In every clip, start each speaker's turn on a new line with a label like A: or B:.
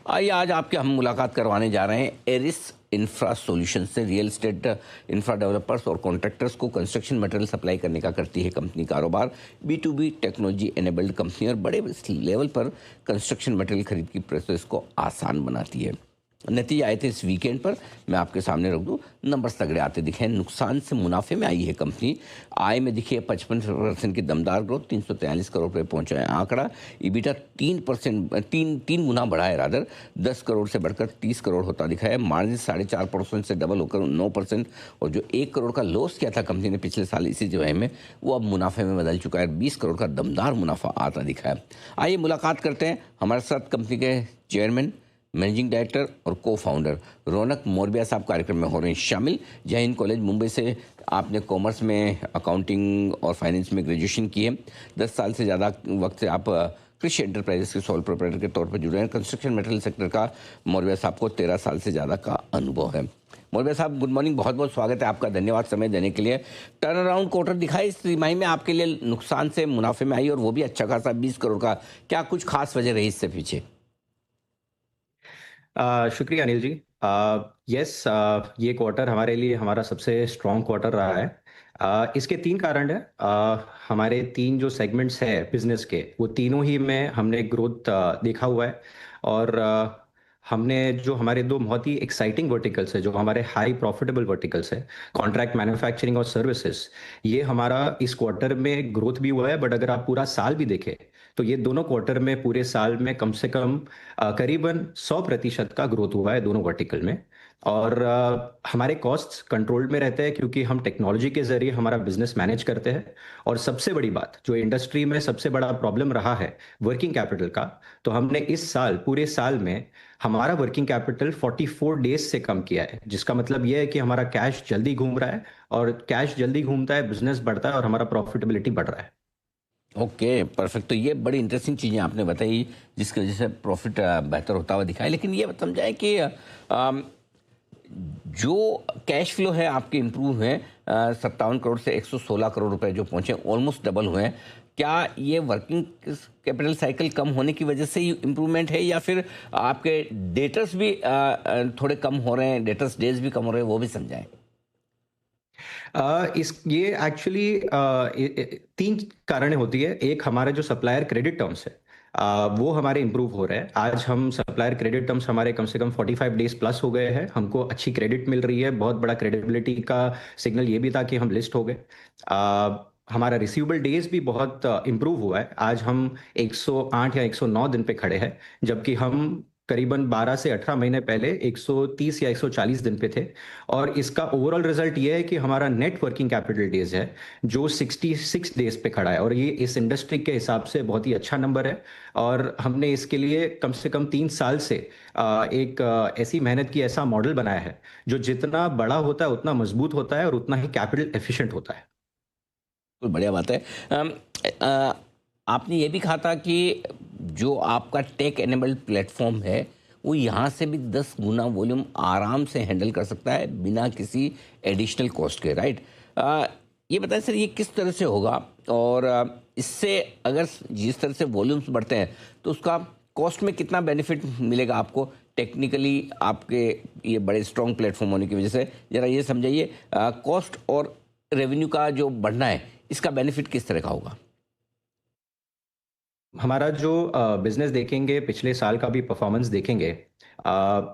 A: आइए आज आपके हम मुलाकात करवाने जा रहे हैं एरिस इंफ्रा सॉल्यूशन से। रियल एस्टेट इंफ्रा डेवलपर्स और कॉन्ट्रैक्टर्स को कंस्ट्रक्शन मटेरियल सप्लाई करने का करती है कंपनी कारोबार। B2B टेक्नोलॉजी एनेबल्ड कंपनी और बड़े लेवल पर कंस्ट्रक्शन मटेरियल खरीद की प्रोसेस को आसान बनाती है। नतीजे आए थे इस वीकेंड पर, मैं आपके सामने रख दूं। नंबर्स तगड़े आते दिखे हैं। नुकसान से मुनाफे में आई है कंपनी। आय में दिखी है 55% की दमदार ग्रोथ, 343 करोड़ रुपये पहुंचा है आंकड़ा। ईबिटा 3% तीन गुना बढ़ा है, रादर 10 करोड़ से बढ़कर 30 करोड़ होता दिखा है। मार्जिन 4.5% से डबल होकर 9%। और जो 1 करोड़ का लॉस किया था कंपनी ने पिछले साल इसी जगह में, वो अब मुनाफे में बदल चुका है। 20 करोड़ का दमदार मुनाफा आता दिखा है। आइए मुलाकात करते हैं हमारे साथ कंपनी के चेयरमैन, मैनेजिंग डायरेक्टर और को फाउंडर रौनक मोरबिया साहब कार्यक्रम में हो रहे हैं शामिल। जय हिंद कॉलेज मुंबई से आपने कॉमर्स में अकाउंटिंग और फाइनेंस में ग्रेजुएशन की है। 10 साल से ज़्यादा वक्त से आप कृषि एंटरप्राइजेस के सोल प्रोप्राइटर के तौर पर जुड़े हैं। कंस्ट्रक्शन मटेरियल सेक्टर का मोरबिया साहब को 13 साल से ज़्यादा का अनुभव है। मोरबिया साहब गुड मॉर्निंग, बहुत बहुत स्वागत है आपका, धन्यवाद समय देने के लिए। टर्न अराउंड क्वार्टर दिखाई इस तिमाही में आपके लिए, नुकसान से मुनाफे में आई और वो भी अच्छा खासा 20 करोड़ का। क्या कुछ खास वजह रही इससे पीछे?
B: शुक्रिया अनिल जी। यस, ये क्वार्टर हमारे लिए हमारा सबसे स्ट्रॉन्ग क्वार्टर रहा है। इसके तीन कारण हैं। हमारे तीन जो सेगमेंट्स हैं बिजनेस के, वो तीनों ही में हमने ग्रोथ देखा हुआ है। और हमने जो हमारे दो बहुत ही एक्साइटिंग वर्टिकल्स है, जो हमारे हाई प्रॉफिटेबल वर्टिकल्स है, कॉन्ट्रैक्ट मैन्युफैक्चरिंग और सर्विसेज, ये हमारा इस क्वार्टर में ग्रोथ भी हुआ है। बट अगर आप पूरा साल भी देखें तो ये दोनों क्वार्टर में पूरे साल में कम से कम करीबन 100% का ग्रोथ हुआ है दोनों वर्टिकल में। और हमारे कॉस्ट्स कंट्रोल में रहते हैं क्योंकि हम टेक्नोलॉजी के जरिए हमारा बिजनेस मैनेज करते हैं। और सबसे बड़ी बात, जो इंडस्ट्री में सबसे बड़ा प्रॉब्लम रहा है वर्किंग कैपिटल का, तो हमने इस साल पूरे साल में हमारा वर्किंग कैपिटल 44 डेज से कम किया है। जिसका मतलब यह है कि हमारा कैश जल्दी घूम रहा है, और कैश जल्दी घूमता है, बिजनेस बढ़ता है और हमारा प्रॉफिटेबिलिटी बढ़ रहा है।
A: Okay perfect. तो ये बड़ी इंटरेस्टिंग चीज़ें आपने बताई जिसकी वजह से प्रॉफिट बेहतर होता हुआ दिखा है। लेकिन ये समझाए कि जो कैश फ्लो है आपके इम्प्रूव है, 57 करोड़ से 116 करोड़ रुपए जो पहुंचे, ऑलमोस्ट डबल हुए हैं। क्या ये वर्किंग कैपिटल साइकिल कम होने की वजह से ही इम्प्रूवमेंट है, या फिर आपके डेटर्स भी थोड़े कम हो रहे हैं, डेटर्स डेज भी कम हो रहे हैं, वो भी समझाएं।
B: इस ये एक्चुअली तीन कारण होती है। एक, हमारा जो सप्लायर क्रेडिट टर्म्स है, वो हमारे इंप्रूव हो रहे हैं। आज हम सप्लायर क्रेडिट टर्म्स हमारे कम से कम 45 डेज प्लस हो गए हैं। हमको अच्छी क्रेडिट मिल रही है। बहुत बड़ा क्रेडिबिलिटी का सिग्नल ये भी था कि हम लिस्ट हो गए। हमारा रिसीवेबल डेज भी बहुत इंप्रूव हुआ है। आज हम 108 या 109 दिन पे खड़े हैं, जबकि हम करीबन 12 से 18 महीने पहले 130 या 140 दिन पे थे। और इसका ओवरऑल रिजल्ट ये है कि हमारा नेट वर्किंग कैपिटल डेज है जो 66 डेज पे खड़ा है, और ये इस इंडस्ट्री के हिसाब से बहुत ही अच्छा नंबर है। और हमने इसके लिए कम से कम 3 साल से एक ऐसी मेहनत की, ऐसा मॉडल बनाया है जो जितना बड़ा होता है उतना मजबूत होता है और उतना ही कैपिटल एफिशिएंट होता है।
A: कोई बढ़िया बात है। अम, अ, आपने ये भी कहा था कि जो आपका टेक एनेबल्ड प्लेटफॉर्म है वो यहाँ से भी 10 गुना वॉल्यूम आराम से हैंडल कर सकता है बिना किसी एडिशनल कॉस्ट के, राइट? ये बताएं सर, ये किस तरह से होगा? और इससे अगर जिस तरह से वॉल्यूम्स बढ़ते हैं तो उसका कॉस्ट में कितना बेनिफिट मिलेगा आपको टेक्निकली, आपके ये बड़े स्ट्रॉन्ग प्लेटफॉर्म होने की वजह से? ज़रा ये समझाइए, कॉस्ट और रेवेन्यू का जो बढ़ना है इसका बेनिफिट किस तरह का होगा?
B: हमारा जो बिजनेस देखेंगे, पिछले साल का भी परफॉर्मेंस देखेंगे,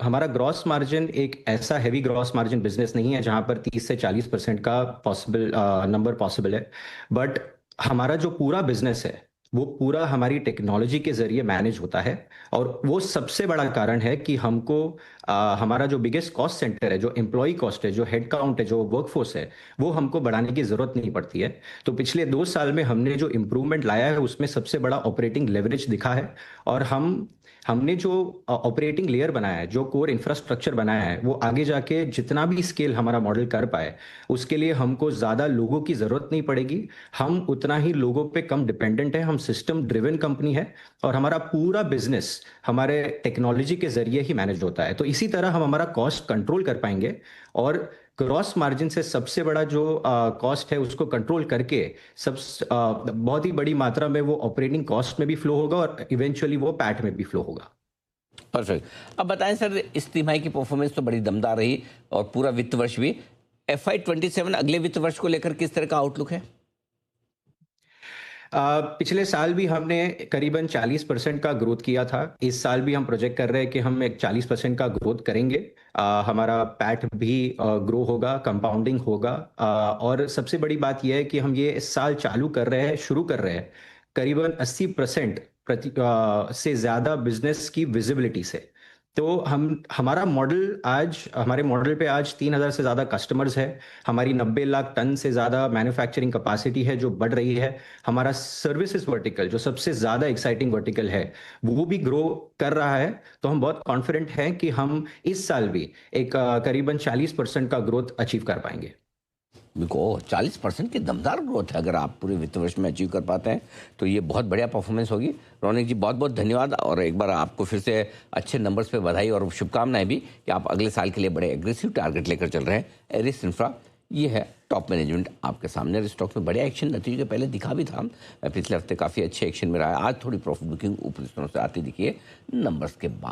B: हमारा ग्रॉस मार्जिन एक ऐसा हैवी ग्रॉस मार्जिन बिजनेस नहीं है जहां पर 30 से 40% का पॉसिबल नंबर पॉसिबल है। बट हमारा जो पूरा बिजनेस है वो पूरा हमारी टेक्नोलॉजी के जरिए मैनेज होता है। और वो सबसे बड़ा कारण है कि हमको हमारा जो बिगेस्ट कॉस्ट सेंटर है, जो एम्प्लॉय कॉस्ट है, जो हेड काउंट है, जो वर्कफोर्स है, वो हमको बढ़ाने की जरूरत नहीं पड़ती है। तो पिछले 2 साल में हमने जो इम्प्रूवमेंट लाया है उसमें सबसे बड़ा ऑपरेटिंग लेवरेज दिखा है। और हमने जो ऑपरेटिंग लेयर बनाया है, जो कोर इंफ्रास्ट्रक्चर बनाया है, वो आगे जाके जितना भी स्केल हमारा मॉडल कर पाए उसके लिए हमको ज्यादा लोगों की जरूरत नहीं पड़ेगी। हम उतना ही लोगों पे कम डिपेंडेंट है। हम सिस्टम ड्रिवन कंपनी है और हमारा पूरा बिजनेस हमारे टेक्नोलॉजी के जरिए ही मैनेज होता है। तो इसी तरह हम हमारा कॉस्ट कंट्रोल कर पाएंगे। और ग्रॉस मार्जिन से सबसे बड़ा जो कॉस्ट है उसको कंट्रोल करके बहुत ही बड़ी मात्रा में वो ऑपरेटिंग कॉस्ट में भी फ्लो होगा और इवेंचुअली वो पैट में भी फ्लो होगा।
A: परफेक्ट। अब बताएं सर, इस तिमाही की परफॉर्मेंस तो बड़ी दमदार रही और पूरा वित्त वर्ष भी। FY27 अगले वित्त वर्ष को लेकर किस तरह का आउटलुक है?
B: पिछले साल भी हमने करीबन 40% का ग्रोथ किया था। इस साल भी हम प्रोजेक्ट कर रहे हैं कि हम एक 40% का ग्रोथ करेंगे। हमारा पैट भी ग्रो होगा, कंपाउंडिंग होगा। और सबसे बड़ी बात यह है कि हम ये इस साल चालू कर रहे हैं, शुरू कर रहे हैं करीबन 80% से ज़्यादा बिजनेस की विजिबिलिटी से। तो हम हमारा मॉडल आज हमारे मॉडल पे आज 3,000 से ज़्यादा कस्टमर्स है। हमारी 90 लाख टन से ज़्यादा मैन्युफैक्चरिंग कैपेसिटी है जो बढ़ रही है। हमारा सर्विसेज वर्टिकल जो सबसे ज़्यादा एक्साइटिंग वर्टिकल है वो भी ग्रो कर रहा है। तो हम बहुत कॉन्फिडेंट हैं कि हम इस साल भी एक करीबन 40% का ग्रोथ अचीव कर पाएंगे।
A: बिल्कुल 40% की दमदार ग्रोथ है। अगर आप पूरे वित्त वर्ष में अचीव कर पाते हैं तो ये बहुत बढ़िया परफॉर्मेंस होगी। रौनक जी, बहुत बहुत धन्यवाद और एक बार आपको फिर से अच्छे नंबर्स पे बधाई और शुभकामनाएं भी कि आप अगले साल के लिए बड़े एग्रेसिव टारगेट लेकर चल रहे हैं। एरिस इंफ्रा, ये है टॉप मैनेजमेंट आपके सामने। स्टॉक में बड़े एक्शन नतीजे के पहले दिखा भी था, पिछले हफ्ते काफ़ी अच्छे एक्शन में रहा है। आज थोड़ी प्रॉफिट बुकिंग ऊपरी स्तरों से आती दिखी है नंबर्स के बाद।